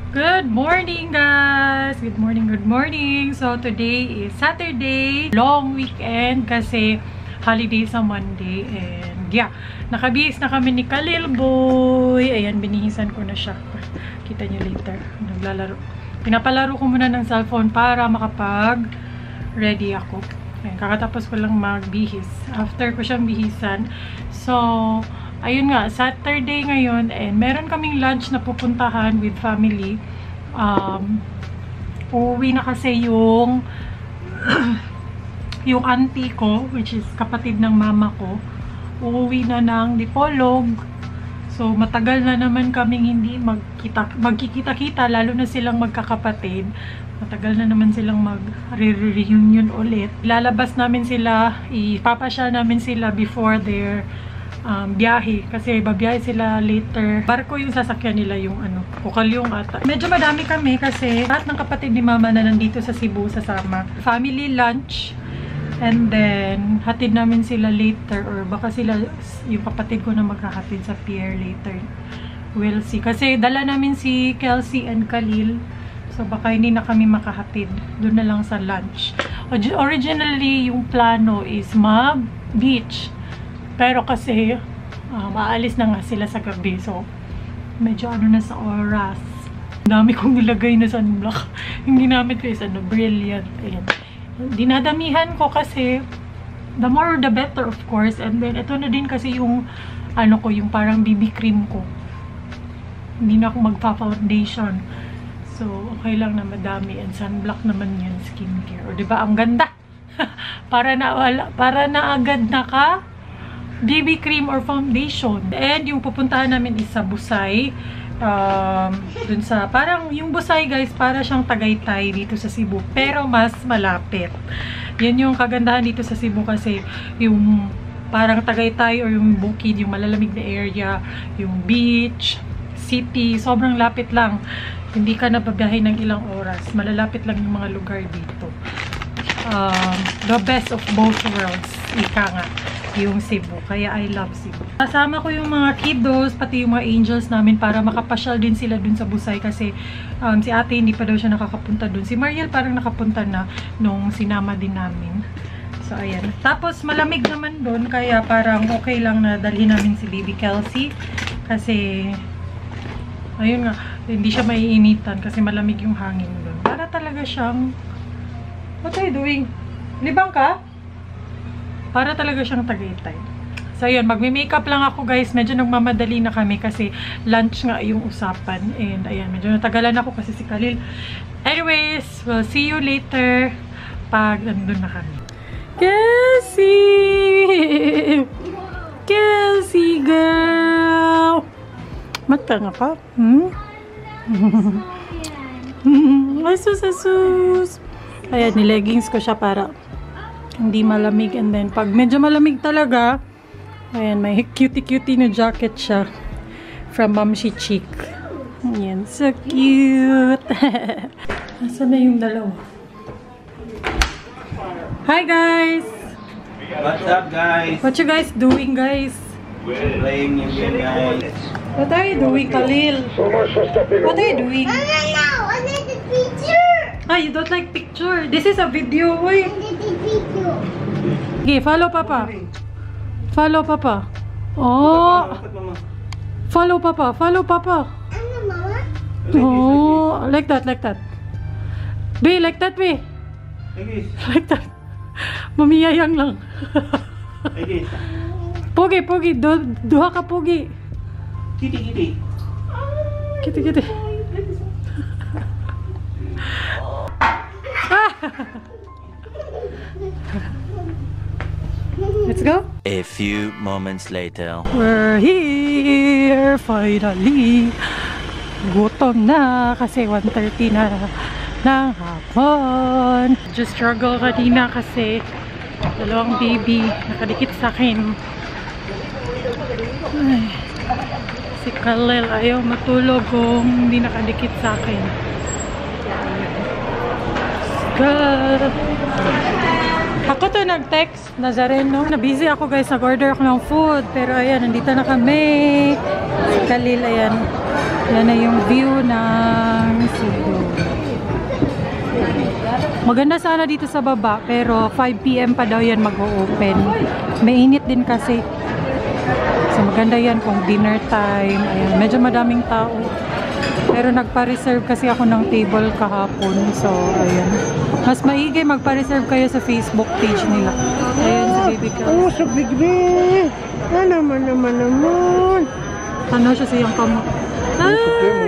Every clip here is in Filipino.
Good morning, guys! Good morning, good morning! So, today is Saturday. Long weekend kasi holiday sa Monday. And yeah, nakabihis na kami ni Khalil Boy. Ayan, binihisan ko na siya. Kita niyo later. Naglalaro. Pinapalaro ko muna ng cellphone para makapag-ready ako. Ayan, kakatapos ko lang magbihis. After ko siyang bihisan. So, ayun nga, Saturday ngayon, and meron kaming lunch na pupuntahan with family. Uuwi na kasi yung yung auntie ko, which is kapatid ng mama ko. Uuwi na ng Dipolog. So, matagal na naman kaming hindi magkikita-kita, lalo na silang magkakapatid. Matagal na naman silang mag-reunion ulit. Lalabas namin sila, ipapasya namin sila before their biyahe, kasi babiyahe sila later. Barko yung sasakyan nila, yung Kukalyong ata. Medyo madami kami kasi lahat ng kapatid ni mama na nandito sa Cebu sasama. Family lunch, and then hatid namin sila later, or baka sila, yung kapatid ko na maghahatid sa pier later. We'll see. Kasi dala namin si Kelsey and Khalil, so baka hindi na kami makahatid. Doon na lang sa lunch. Originally, yung plano is mag-beach. Pero kasi, maalis na nga sila sa gabi. So, medyo na sa oras. Dami kong nilagay na sunblock. Yung ginamit ko is brilliant. Ayan. Dinadamihan ko kasi, the more the better, of course. And then, ito na din kasi yung, yung parang BB cream ko. Hindi na ako magpa-foundation. So, okay lang na madami. And sunblock naman yan, skincare. O, diba? Ang ganda. para na agad naka BB cream or foundation. And yung pupuntahan namin is sa Busay. Dun sa, parang yung Busay, guys, para siyang Tagaytay dito sa Cebu. Pero mas malapit. Yan yung kagandahan dito sa Cebu kasi yung parang Tagaytay or yung bukid, yung malalamig na area, yung beach, city, sobrang lapit lang. Hindi ka nababiyahe ng ilang oras. Malalapit lang yung mga lugar dito. The best of both worlds. Ika nga. Yung Cebu. Kaya I love Cebu. Kasama ko yung mga kiddos, pati yung mga angels namin para makapasyal din sila dun sa Busay kasi si ate hindi pa daw siya nakakapunta dun. Si Mariel parang nakapunta na nung sinama din namin. So, ayan. Tapos, malamig naman dun kaya parang okay lang na dalhin namin si baby Kelsey kasi ayun nga, hindi siya maiinitan kasi malamig yung hangin dun. Para talaga siyang what are you doing? Libang ka? Para talaga siyang Tagaytay. So, yun. Magme-makeup lang ako, guys. Medyo nagmamadali na kami kasi lunch nga yung usapan. And, ayan. Medyo natagalan ako kasi si Khalil. Anyways, we'll see you later pag nandun na kami. Kelsey! Kelsey, girl! Mata nga ka? Asus, asus! Ayan, nileggings ko siya para hindi malamig, and then pag medyo malamig talaga, ayan, may cutie-cutie na jacket siya from Mamshi Chic. Ayan, so cute. Nasaan na yung dalawa? Hi guys! What's up, guys? What you guys doing, guys? We're playing new game, guys. What are you doing, Khalil? What are you doing? No, I need the picture. Ah, you don't like picture? This is a video, boy. I need the video. Okay, follow Papa. Follow Papa. Oh. Follow Papa. Follow Papa. Ano, Mama? Oh, like that, like that. Be, like that, be. Like that. Mamiyayang lang. Pogi, pogi. Duha ka pogi. Kitty, kitty. Kitty, kitty. Let's go. A few moments later. We're here finally. Gutom na kasi 1:30 na ng hapon. Just struggle kanina kasi dalawang baby nakadikit sa akin. Ay, si Khalil ayaw matulog kung hindi nakadikit sa akin. Good. Ako to nag-text, Nazareno. Na-busy ako, guys. Nag-order ako ng food. Pero ayan, nandito na kami. Si Khalil, ayan. Yan na yung view ng Maganda sana dito sa baba, pero 5 PM pa daw yan mag-o-open. Mainit din kasi. So maganda yan kung dinner time. Ayan, medyo madaming tao. Pero nagpa-reserve kasi ako ng table kahapon. So, ayan. Mas maigi magpa-reserve kayo sa Facebook page nila. Ayan si Baby Cal. Oh, so big big. Naman. Ano siya siyang kamo?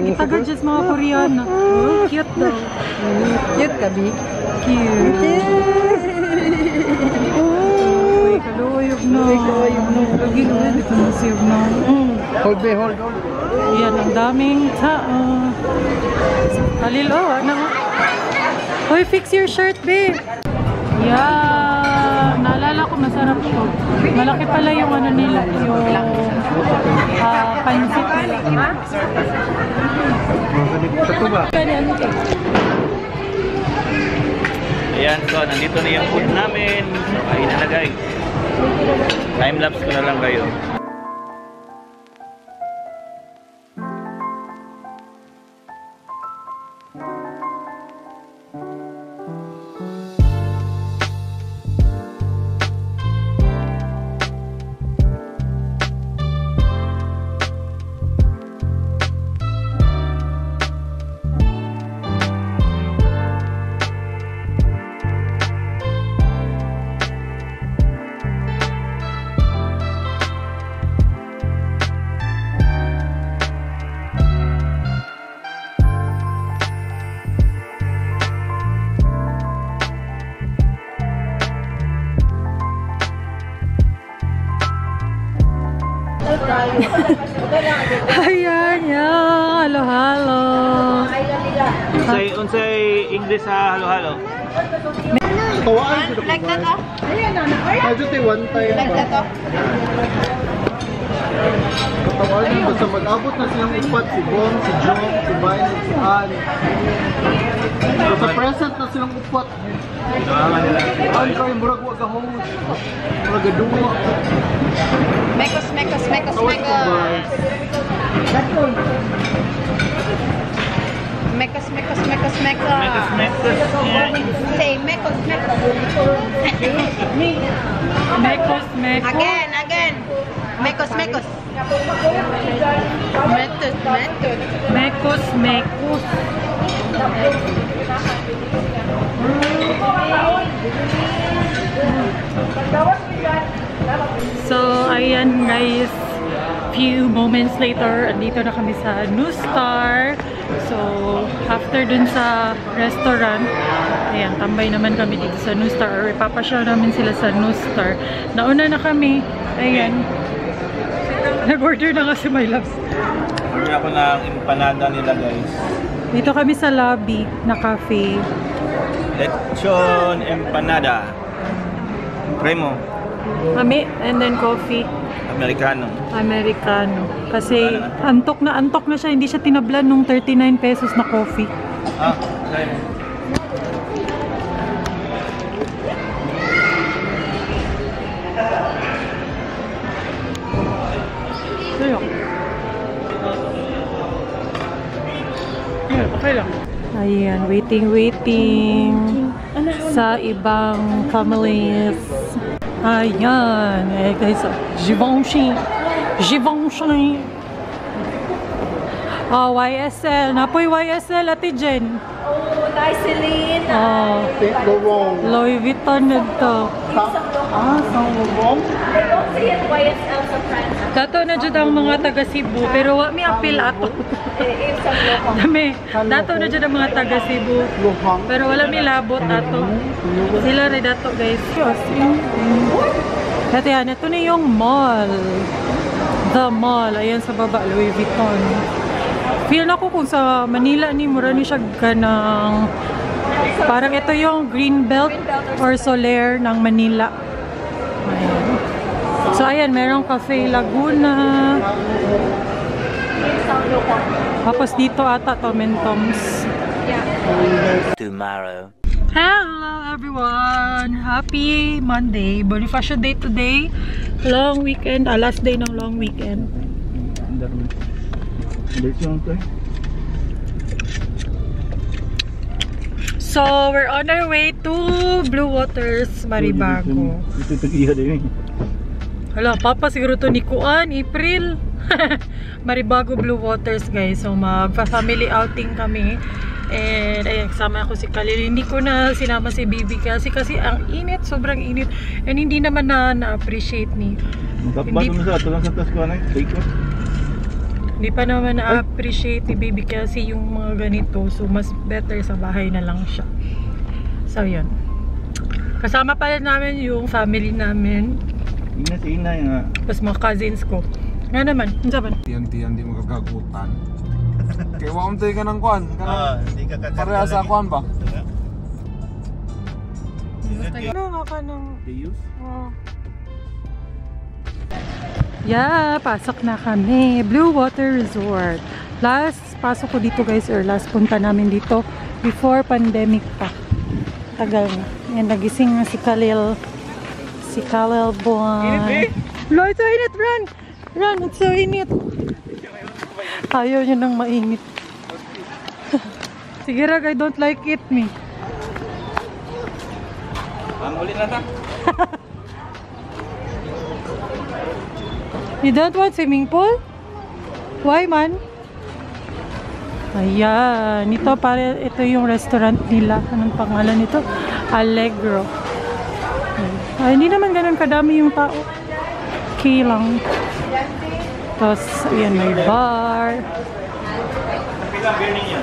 Itagad siya sa mga Koreana. Cute daw. Cute ka, Bi? Cute. Uy, kaluyog na. Lagi na. Ito na siyog na. Hold. Ayan, ang daming tao. Halil, ano? Hoy, fix your shirt, babe. Yeah, naalala ko masarap to. Malaki pala yung ano nila, yung pansit nila. Ayan, so nandito na yung food namin. Kain na guys. Time-lapse ko na lang kayo. Ayan, yan. Halo-halo. Unsay English sa halo-halo? Like that, oh? Medyo one time. Like that, oh? Katawanan, basta mag-abot na silang upat, si Bon, si John, si Vine, si Ann. Basta present na silang upat. Ann kayo, murag wag ka-host. Murag gaduwa. Mekos. Mekos. Say mekos. Mekos. Again. Mekos. Method. Mekos. So, ayan guys, few moments later, andito na kami sa New Star. So, after dun sa restaurant, ayan, tambay naman kami dito sa New Star, or ipapasyaw namin sila sa New Star. Nauna na kami, ayan. Nag-order na kasi my loves. Order ako ng empanada nila guys. Dito kami sa lobby na cafe. Lechon empanada. Primo. Kami, and then coffee. Americano. Kasi antok na siya. Hindi siya tinablan nung 39 pesos na coffee. Try mo. Okay lang. Ayan, waiting sa ibang families. Ayan, guys, Givenchy. YSL. Napoy YSL, Ate Jen. Nice, Celine. Think go wrong. Louis Vuitton nito. Saan go wrong? I don't see it YSL sa France. Dato na dyan ang mga taga Cebu, pero wa mi apil ato. Dami, dato na dyan ang mga taga Cebu, Luhang. pero wala mi labot ato. Sila rin dato guys. Dati yan, ito na yung mall. The mall. Ayan sa baba, Louis Vuitton. Feel na ko kung sa Manila ni mura ni siya ganang parang ito yung Greenbelt or Soler ng Manila. Ayan. So ayan, merong Cafe Laguna. Tapos dito ata Toms. Tomorrow. Hello everyone! Happy Monday! Bonifacio Day today. Long weekend. Last day ng long weekend. So, we're on our way to Blue Waters, Maribago. Ito iya din. Hala, papa siguro to ni Kuan, April. Maribago Blue Waters, guys. So, magpa-family outing kami. And, ayun, kasama ako si Khalil. Hindi ko na sinama si Bibi kasi ang init, sobrang init. And hindi naman na-appreciate ni. Magkapasok mo sa ato lang sa tasko na bacon. Hindi pa naman na-appreciate ni Baby kasi yung mga ganito. So, mas better sa bahay na lang siya. So, yun. Kasama pala namin yung family namin. Ina si ina nga. Tapos mga cousins ko. Nga naman. Ano saban? Tiyan-tiyan di magkakagutan. Kaya wakamtay ka ng kwan. Hindi ka kakanta. Pareha sa kwan ba? Ano nga ka ng... Deus? Oh. Yeah, pasok na kami. Blue Water Resort. Last pasok ko dito guys, or last punta namin dito before pandemic pa. Tagal na. Yan, nagising nga si Khalil. Si Khalil Buwan. Init, Lo, it's so init. Run! Run, it's so init. Ayaw niya nang mainit. Sige Rag, I don't like it me. Ang ulit na ta. You don't want swimming pool? Why man? Ayan, ito yung restaurant nila. Anong pangalan nito? Allegro. Ay, hindi naman ganun kadami yung tao. Okay lang. Tapos, ayan, may bar. Pilang beer ninyo?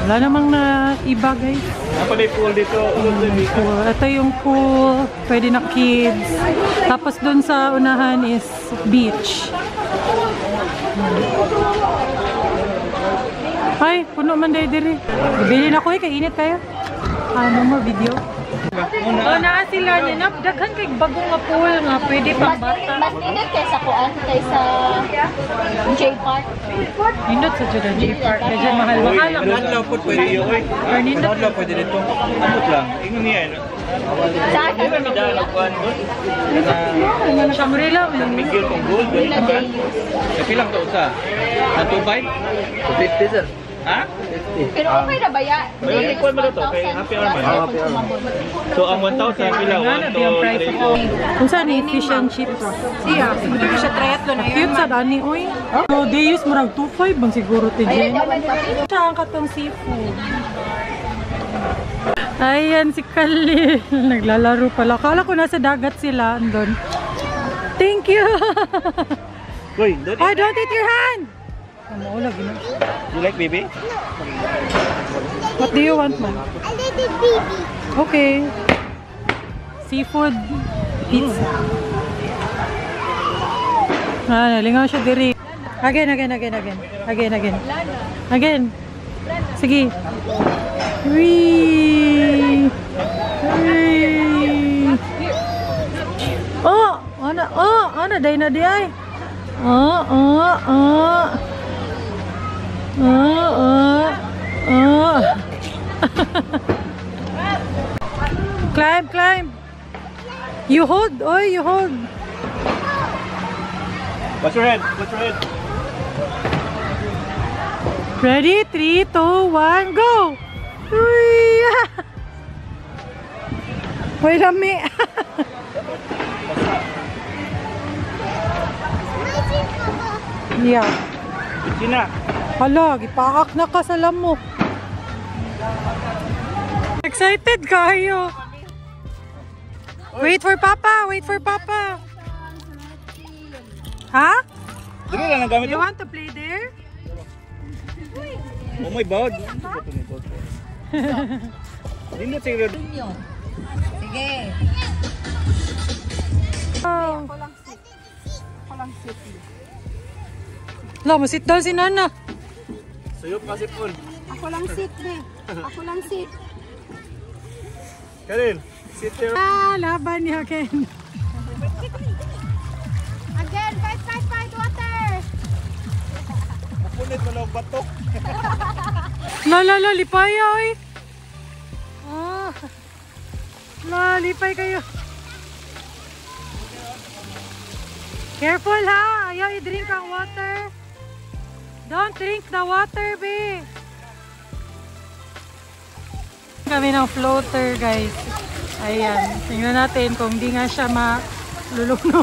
Wala namang na iba guys. Apa may pool dito? Pool. Ito yung pool. Pwede na kids. Tapos dun sa unahan is beach. Ay, puno man dahil diri. Bili na ko eh, kainit kayo. Ano mo, video? Oh, naa sila niya. Daghan kay bagong nga pool nga. Pwede pang bata. Mas init kaysa kuan, kaysa J-Park. Nindot sa Jordan J Park. Medyo mahal-mahal lang. Nadlaw po pwede yun. Or nindot. Nadlaw pwede dito. Amot lang. Ingon niya. Sa Di ba may daan ang kuhan doon? Kana Shangri-La. San Miguel kong gold. na day use. Kapilang to sa? Sa 2.5? 250 sir. Ha? Pero okay na ba ya? May kuhan mo na to. Kay happy hour man. So ang 1,000 pila? Nga na 1, 2, yung price 3, ko. Kung saan ni fish and chips. Siya, siguro siya triathlon na Cute sa dani, oy. So, they use murag 2.5 bang siguro ti Jen. Saan ka tong seafood? Ayan si Khalil. Naglalaro pala. Kala ko nasa dagat sila. Andun. Thank you. Uy, doon. Oh, don't eat your hand. Ano, lagi na. You like baby? What do you want, man? A little baby. Okay. Seafood pizza. Ah, nalingaw siya diri. Again. Sige. Wee. Ana day na di ay. Climb. You hold. What's your head? Ready? 3, 2, 1, go! Wait a minute. Yeah. Sina? Hala, gipaak na ka sa lamok. Excited kayo. Wait for Papa. Ha? Dili lang ang gamit You mo. want to play there? Oh my God. Dili siguro. Sige. Oh. La, sit down si Nana. Suyop kasi po. Ako lang sit, be. Ako lang sit. Karin, sit there. Ah, laban niya Ken. Again, fight, water. Punit mo lang batok. La, lipay oy. Ah. La, lipay kayo. Careful ha, ayaw i-drink ang water. Don't drink the water, be. kami ng floater, guys. Ayan. Tingnan natin kung di nga siya maluluno.